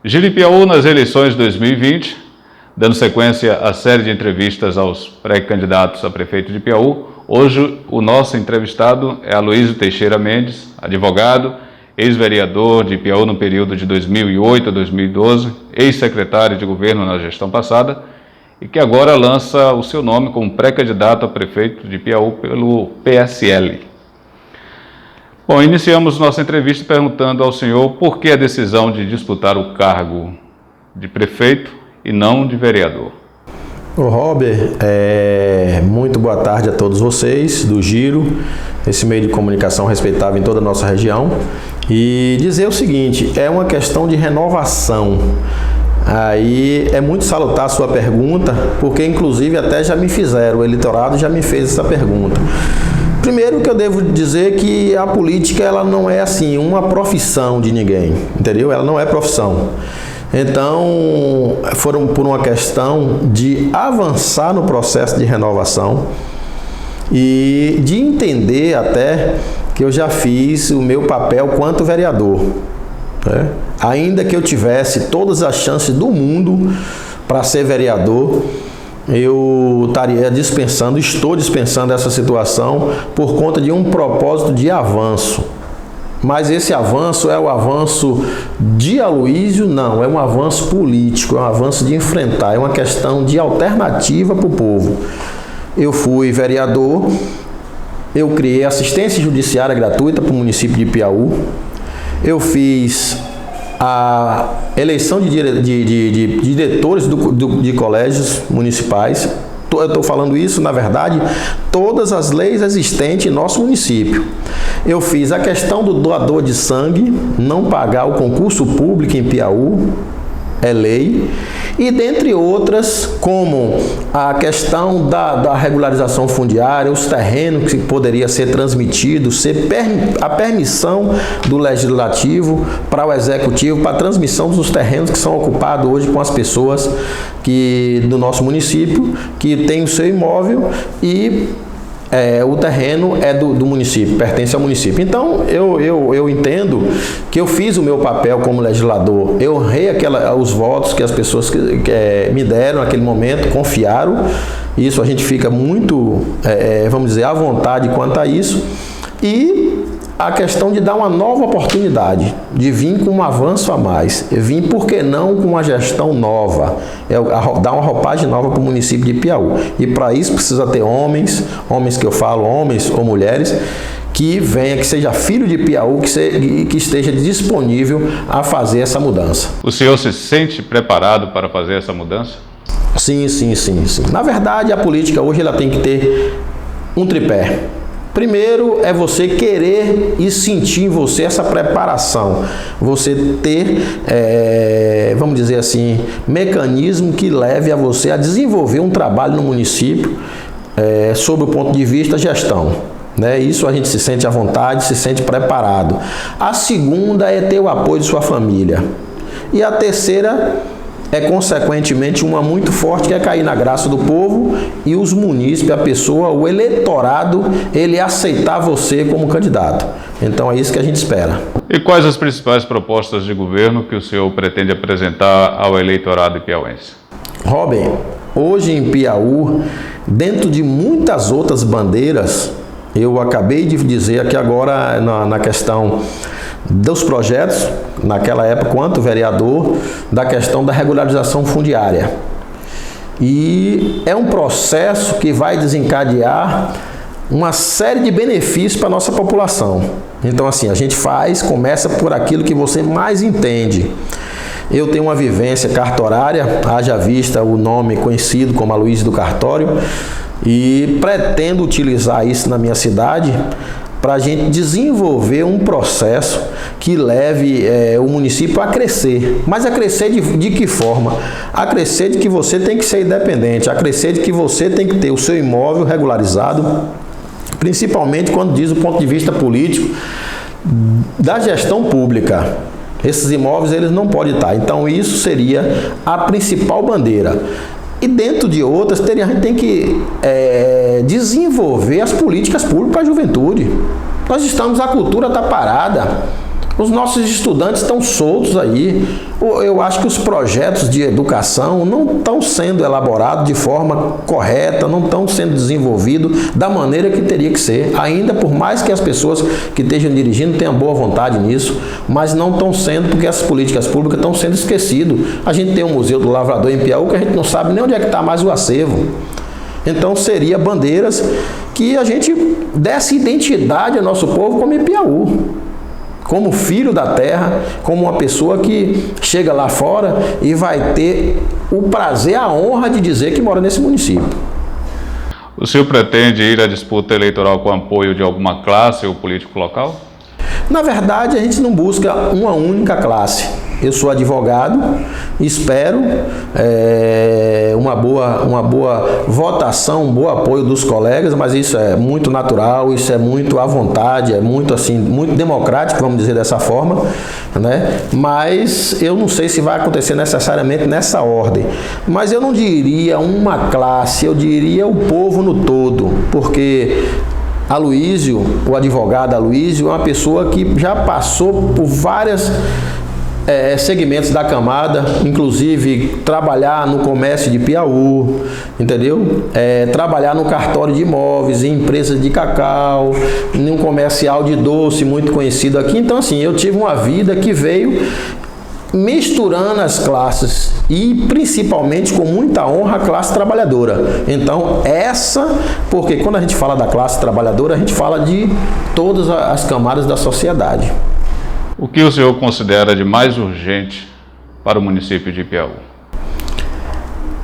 Giro em Piauí nas eleições de 2020, dando sequência à série de entrevistas aos pré-candidatos a prefeito de Piauí. Hoje o nosso entrevistado é Aloísio Teixeira Mendes, advogado, ex-vereador de Piauí no período de 2008 a 2012, ex-secretário de governo na gestão passada e que agora lança o seu nome como pré-candidato a prefeito de Piauí pelo PSL. Bom, iniciamos nossa entrevista perguntando ao senhor por que a decisão de disputar o cargo de prefeito e não de vereador. Ô Robert, muito boa tarde a todos vocês do Giro, esse meio de comunicação respeitável em toda a nossa região. E dizer o seguinte, é uma questão de renovação. Aí é muito salutar a sua pergunta, porque inclusive até já me fizeram, o eleitorado já me fez essa pergunta. Primeiro que eu devo dizer que a política ela não é assim uma profissão de ninguém, entendeu? Ela não é profissão. Então, foram por uma questão de avançar no processo de renovação e de entender até que eu já fiz o meu papel quanto vereador, né? Ainda que eu tivesse todas as chances do mundo para ser vereador, eu estaria estou dispensando essa situação por conta de um propósito de avanço. Mas esse avanço é o avanço de Aloísio? Não, é um avanço político, é um avanço de enfrentar, é uma questão de alternativa para o povo. Eu fui vereador, eu criei assistência judiciária gratuita para o município de Piauí, eu fiz a eleição de diretores de colégios municipais. Eu estou falando isso, na verdade, todas as leis existentes em nosso município. Eu fiz a questão do doador de sangue, não pagar o concurso público em Piauí, é lei. E dentre outras, como a questão da regularização fundiária, os terrenos que poderia ser transmitido, a permissão do legislativo para o executivo, para a transmissão dos terrenos que são ocupados hoje com as pessoas do nosso município, que tem o seu imóvel e o terreno é do município, pertence ao município. Então, eu entendo que eu fiz o meu papel como legislador, eu honrei os votos que as pessoas que me deram naquele momento, confiaram. Isso a gente fica muito, vamos dizer, à vontade quanto a isso. E a questão de dar uma nova oportunidade, de vir com um avanço a mais, vir, por que não, com uma gestão nova, dar uma roupagem nova para o município de Piauí. E para isso precisa ter homens que eu falo, homens ou mulheres, que venha, que seja filho de Piauí, que esteja disponível a fazer essa mudança. O senhor se sente preparado para fazer essa mudança? Sim. Na verdade, a política hoje ela tem que ter um tripé. Primeiro é você querer e sentir em você essa preparação, você ter, vamos dizer assim, mecanismo que leve a você a desenvolver um trabalho no município sob o ponto de vista gestão. Né? Isso a gente se sente à vontade, se sente preparado. A segunda é ter o apoio de sua família. E a terceira é, consequentemente, uma muito forte, que é cair na graça do povo e os munícipes, a pessoa, o eleitorado, ele aceitar você como candidato. Então é isso que a gente espera. E quais as principais propostas de governo que o senhor pretende apresentar ao eleitorado piauense? Robin, hoje em Piauí, dentro de muitas outras bandeiras, eu acabei de dizer aqui agora na questão dos projetos, naquela época, quanto vereador, da questão da regularização fundiária. E é um processo que vai desencadear uma série de benefícios para a nossa população. Então, assim, a gente começa por aquilo que você mais entende. Eu tenho uma vivência cartorária, haja vista o nome conhecido como Aloísio do Cartório, e pretendo utilizar isso na minha cidade para a gente desenvolver um processo que leve o município a crescer. Mas a crescer de que forma? A crescer de que você tem que ser independente, a crescer de que você tem que ter o seu imóvel regularizado, principalmente quando diz o ponto de vista político da gestão pública. Esses imóveis eles não podem estar. Então isso seria a principal bandeira. E dentro de outras, a gente tem que desenvolver as políticas públicas para a juventude. A cultura está parada. Os nossos estudantes estão soltos aí. Eu acho que os projetos de educação não estão sendo elaborados de forma correta, não estão sendo desenvolvidos da maneira que teria que ser. Ainda por mais que as pessoas que estejam dirigindo tenham boa vontade nisso, mas não estão sendo, porque as políticas públicas estão sendo esquecidas. A gente tem o Museu do Lavrador em Piauí, que a gente não sabe nem onde é que está mais o acervo. Então seria bandeiras que a gente desse identidade ao nosso povo como Ipiaú, como filho da terra, como uma pessoa que chega lá fora e vai ter o prazer, a honra de dizer que mora nesse município. O senhor pretende ir à disputa eleitoral com apoio de alguma classe ou político local? Na verdade, a gente não busca uma única classe. Eu sou advogado, espero uma boa votação, um bom apoio dos colegas, mas isso é muito natural, isso é muito à vontade, é muito assim, muito democrático, vamos dizer dessa forma, né? Mas eu não sei se vai acontecer necessariamente nessa ordem. Mas eu não diria uma classe, eu diria o povo no todo, porque Aloísio, o advogado Aloísio, é uma pessoa que já passou por várias segmentos da camada, inclusive trabalhar no comércio de Piauí, entendeu? Trabalhar no cartório de imóveis, em empresas de cacau, em um comercial de doce muito conhecido aqui. Então, assim, eu tive uma vida que veio misturando as classes e principalmente com muita honra a classe trabalhadora. Então porque quando a gente fala da classe trabalhadora, a gente fala de todas as camadas da sociedade. O que o senhor considera de mais urgente para o município de Ipiaú?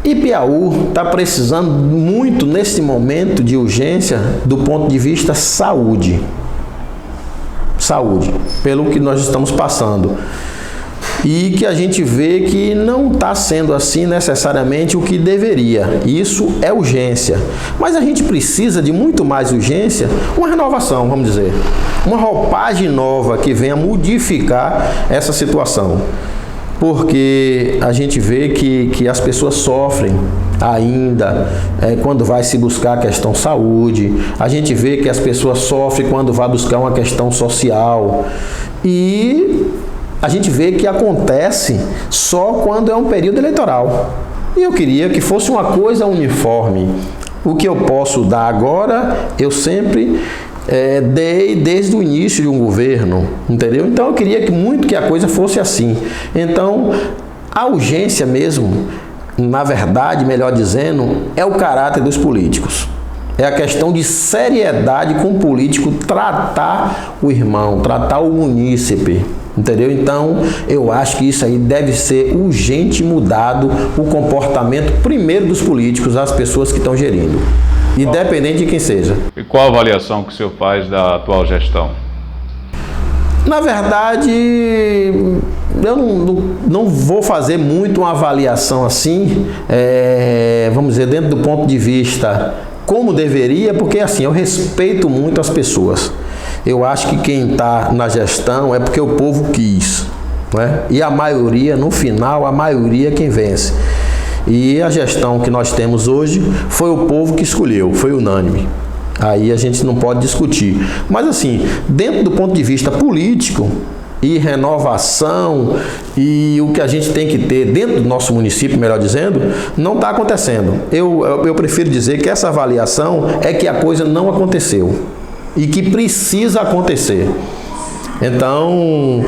Ipiaú está precisando muito nesse momento de urgência do ponto de vista saúde. Saúde, pelo que nós estamos passando. E que a gente vê que não está sendo assim necessariamente o que deveria. Isso é urgência. Mas a gente precisa de muito mais urgência, uma renovação, vamos dizer. Uma roupagem nova que venha modificar essa situação. Porque a gente vê que as pessoas sofrem ainda quando vai se buscar a questão saúde. A gente vê que as pessoas sofrem quando vai buscar uma questão social. E a gente vê que acontece só quando é um período eleitoral. E eu queria que fosse uma coisa uniforme. O que eu posso dar agora, eu sempre dei desde o início de um governo, entendeu? Então eu queria muito que a coisa fosse assim. Então, a urgência mesmo, na verdade, melhor dizendo, é o caráter dos políticos. É a questão de seriedade com o político tratar o irmão, tratar o munícipe. Entendeu? Então, eu acho que isso aí deve ser urgente mudado o comportamento primeiro dos políticos, das pessoas que estão gerindo, independente de quem seja. E qual a avaliação que o senhor faz da atual gestão? Na verdade, eu não vou fazer muito uma avaliação assim, vamos dizer, dentro do ponto de vista como deveria, porque assim, eu respeito muito as pessoas. Eu acho que quem está na gestão é porque o povo quis, né? E a maioria, no final, a maioria é quem vence. E a gestão que nós temos hoje foi o povo que escolheu, foi unânime. Aí a gente não pode discutir. Mas assim, dentro do ponto de vista político e renovação e o que a gente tem que ter dentro do nosso município, melhor dizendo, não está acontecendo. Eu prefiro dizer que essa avaliação é que a coisa não aconteceu e que precisa acontecer. Então,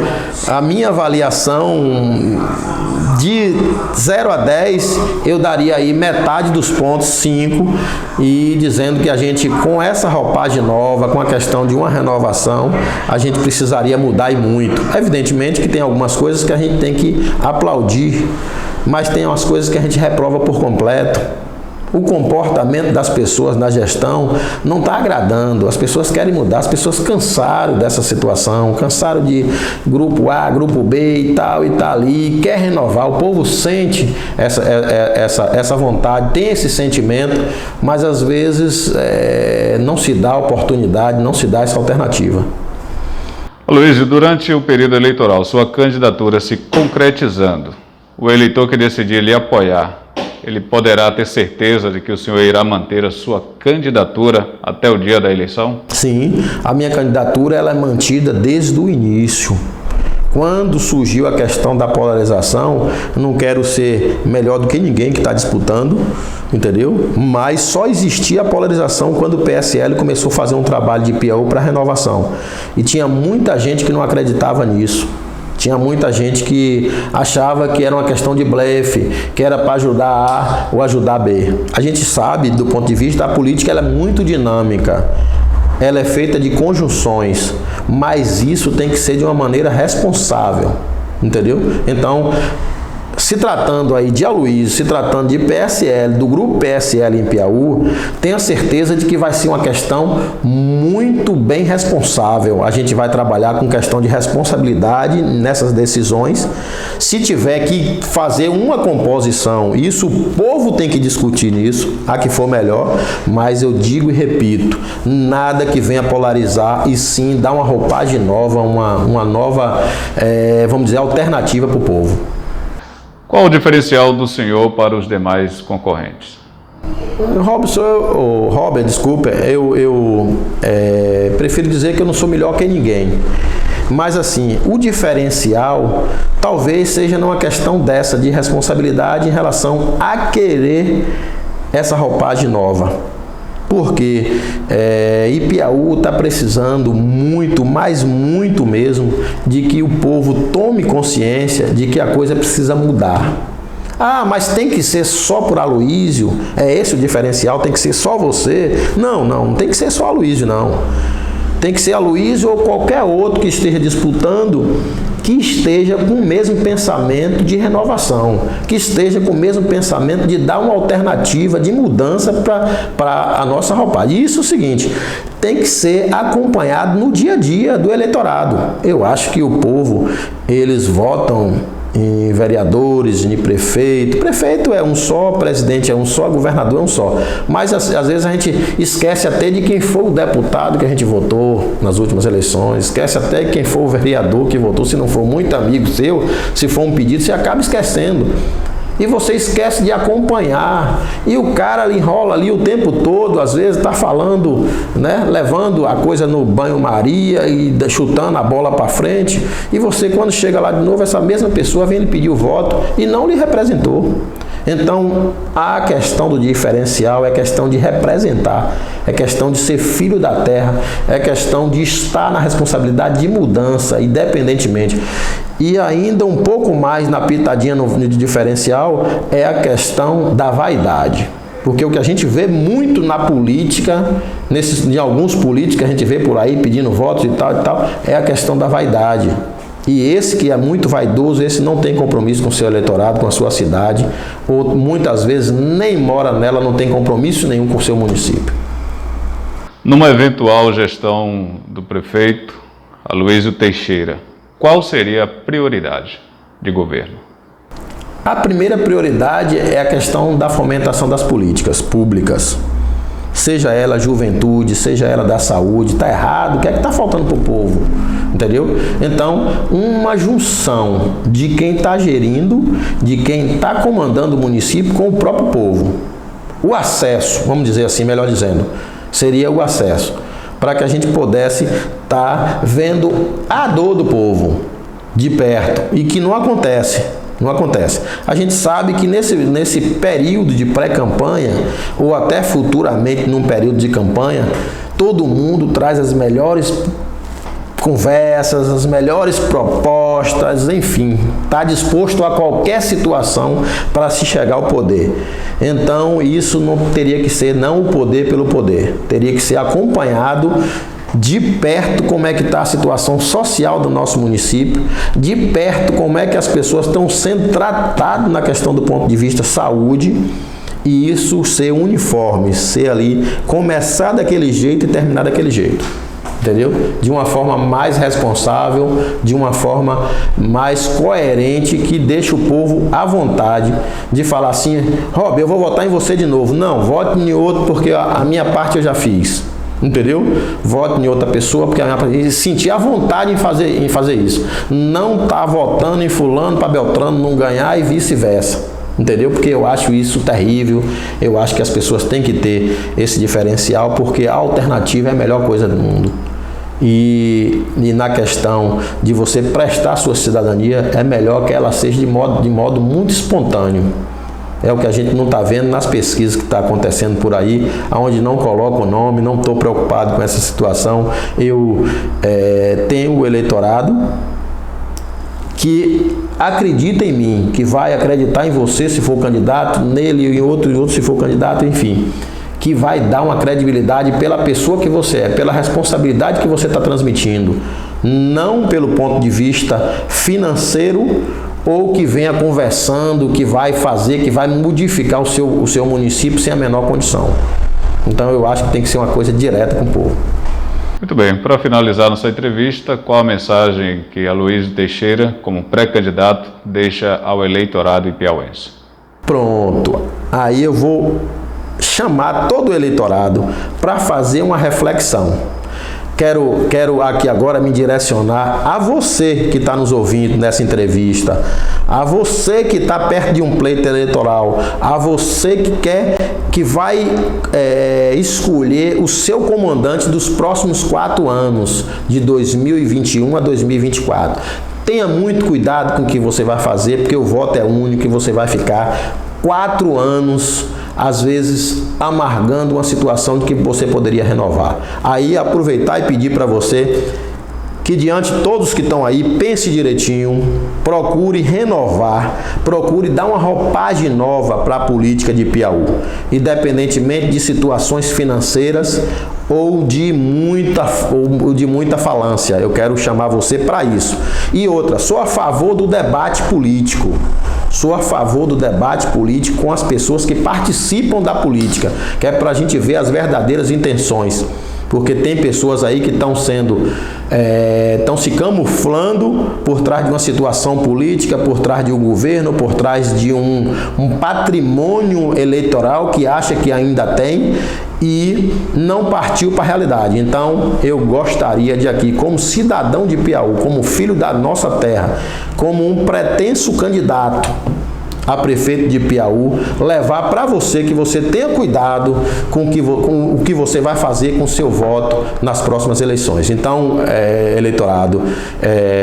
a minha avaliação de 0 a 10, eu daria aí metade dos pontos, 5, e dizendo que a gente, com essa roupagem nova, com a questão de uma renovação, a gente precisaria mudar e muito. Evidentemente que tem algumas coisas que a gente tem que aplaudir, mas tem umas coisas que a gente reprova por completo. O comportamento das pessoas na gestão não está agradando, as pessoas querem mudar, as pessoas cansaram dessa situação, cansaram de grupo A, grupo B e tal, e tá ali, quer renovar, o povo sente essa vontade, tem esse sentimento, mas às vezes não se dá a oportunidade, não se dá essa alternativa. Aloísio, durante o período eleitoral, sua candidatura se concretizando, o eleitor que decidir lhe apoiar, ele poderá ter certeza de que o senhor irá manter a sua candidatura até o dia da eleição? Sim, a minha candidatura ela é mantida desde o início. Quando surgiu a questão da polarização, não quero ser melhor do que ninguém que está disputando, entendeu? Mas só existia a polarização quando o PSL começou a fazer um trabalho de PIAU para renovação. E tinha muita gente que não acreditava nisso. Tinha muita gente que achava que era uma questão de blefe, que era para ajudar A ou ajudar B. A gente sabe, do ponto de vista da política, ela é muito dinâmica. Ela é feita de conjunções, mas isso tem que ser de uma maneira responsável, entendeu? Então, se tratando aí de Aloysio, se tratando de PSL, do grupo PSL em Piauí, tenha certeza de que vai ser uma questão muito bem responsável. A gente vai trabalhar com questão de responsabilidade nessas decisões. Se tiver que fazer uma composição, isso o povo tem que discutir nisso, a que for melhor, mas eu digo e repito, nada que venha polarizar e sim dar uma roupagem nova, uma nova, vamos dizer, alternativa para o povo. Qual o diferencial do senhor para os demais concorrentes? Robert, desculpa, eu prefiro dizer que eu não sou melhor que ninguém. Mas assim, o diferencial talvez seja numa questão dessa, de responsabilidade em relação a querer essa roupagem nova. Porque Ipiaú está precisando muito, mas muito mesmo, de que o povo tome consciência de que a coisa precisa mudar. Ah, mas tem que ser só por Aloysio? É esse o diferencial? Tem que ser só você? Não tem que ser só Aloysio, não. Tem que ser Aloysio ou qualquer outro que esteja disputando, que esteja com o mesmo pensamento de renovação, que esteja com o mesmo pensamento de dar uma alternativa, de mudança para a nossa roupagem. Isso é o seguinte, tem que ser acompanhado no dia a dia do eleitorado. Eu acho que o povo, eles votam em vereadores, em prefeito. Prefeito é um só, presidente é um só, governador é um só. Mas às vezes a gente esquece até de quem foi o deputado que a gente votou nas últimas eleições, esquece até de quem foi o vereador que votou, se não for muito amigo seu, se for um pedido, você acaba esquecendo. E você esquece de acompanhar. E o cara enrola ali o tempo todo, às vezes está falando, né, levando a coisa no banho-maria e chutando a bola para frente. E você, quando chega lá de novo, essa mesma pessoa vem lhe pedir o voto e não lhe representou. Então, a questão do diferencial é questão de representar, é questão de ser filho da terra, é questão de estar na responsabilidade de mudança, independentemente. E ainda um pouco mais na pitadinha no diferencial é a questão da vaidade. Porque o que a gente vê muito na política, em alguns políticos que a gente vê por aí pedindo votos e tal, é a questão da vaidade. E esse que é muito vaidoso, esse não tem compromisso com o seu eleitorado, com a sua cidade, ou muitas vezes nem mora nela, não tem compromisso nenhum com o seu município. Numa eventual gestão do prefeito Aloysio Teixeira, qual seria a prioridade de governo? A primeira prioridade é a questão da fomentação das políticas públicas. Seja ela juventude, seja ela da saúde, está errado, o que é que está faltando para o povo? Entendeu? Então, uma junção de quem está gerindo, de quem está comandando o município com o próprio povo. O acesso, vamos dizer assim, melhor dizendo, seria o acesso, para que a gente pudesse estar vendo a dor do povo de perto, e que não acontece. Não acontece. A gente sabe que nesse período de pré-campanha, ou até futuramente num período de campanha, todo mundo traz as melhores conversas, as melhores propostas, enfim, está disposto a qualquer situação para se chegar ao poder. Então, isso não teria que ser não o poder pelo poder, teria que ser acompanhado de perto como é que está a situação social do nosso município, de perto como é que as pessoas estão sendo tratadas na questão do ponto de vista saúde, e isso ser uniforme, ser ali, começar daquele jeito e terminar daquele jeito, entendeu? De uma forma mais responsável, de uma forma mais coerente, que deixa o povo à vontade de falar assim, Rob, eu vou votar em você de novo. Não, vote em outro porque a minha parte eu já fiz. Entendeu? Vote em outra pessoa, porque e sentir a vontade em fazer isso. Não tá votando em fulano para Beltrano não ganhar e vice-versa. Entendeu? Porque eu acho isso terrível. Eu acho que as pessoas têm que ter esse diferencial, porque a alternativa é a melhor coisa do mundo. e na questão de você prestar sua cidadania, é melhor que ela seja de modo muito espontâneo. É o que a gente não está vendo nas pesquisas que está acontecendo por aí, onde não coloca o nome. Não estou preocupado com essa situação. Eu tenho o eleitorado que acredita em mim, que vai acreditar em você se for candidato, nele e em outro se for candidato, enfim, que vai dar uma credibilidade pela pessoa que você é, pela responsabilidade que você está transmitindo, não pelo ponto de vista financeiro ou que venha conversando, que vai fazer, que vai modificar o seu município sem a menor condição. Então eu acho que tem que ser uma coisa direta com o povo. Muito bem, para finalizar nossa entrevista, qual a mensagem que Aloysio Teixeira, como pré-candidato, deixa ao eleitorado ipiauense? Pronto, aí eu vou chamar todo o eleitorado para fazer uma reflexão. Quero aqui agora me direcionar a você que está nos ouvindo nessa entrevista, a você que está perto de um pleito eleitoral, a você que vai escolher o seu comandante dos próximos 4 anos, de 2021 a 2024. Tenha muito cuidado com o que você vai fazer, porque o voto é único e você vai ficar 4 anos, às vezes, amargando uma situação de que você poderia renovar. Aí, aproveitar e pedir para você que, diante de todos que estão aí, pense direitinho, procure renovar, procure dar uma roupagem nova para a política de Piauí, independentemente de situações financeiras ou de muita falância. Eu quero chamar você para isso. E outra, sou a favor do debate político. Sou a favor do debate político com as pessoas que participam da política, que é para a gente ver as verdadeiras intenções. Porque tem pessoas aí que estão se camuflando por trás de uma situação política, por trás de um governo, por trás de um patrimônio eleitoral que acha que ainda tem e não partiu para a realidade. Então, eu gostaria de aqui, como cidadão de Piauí, como filho da nossa terra, como um pretenso candidato a prefeito de Piauí, levar para você que você tenha cuidado com o que você vai fazer com o seu voto nas próximas eleições. Então,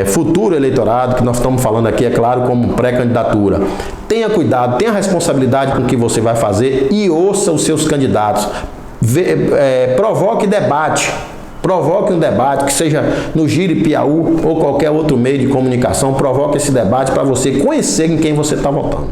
futuro eleitorado, que nós estamos falando aqui, é claro, como pré-candidatura, tenha cuidado, tenha responsabilidade com o que você vai fazer e ouça os seus candidatos. Provoque um debate, que seja no Giro Piauí ou qualquer outro meio de comunicação, provoque esse debate para você conhecer em quem você está votando.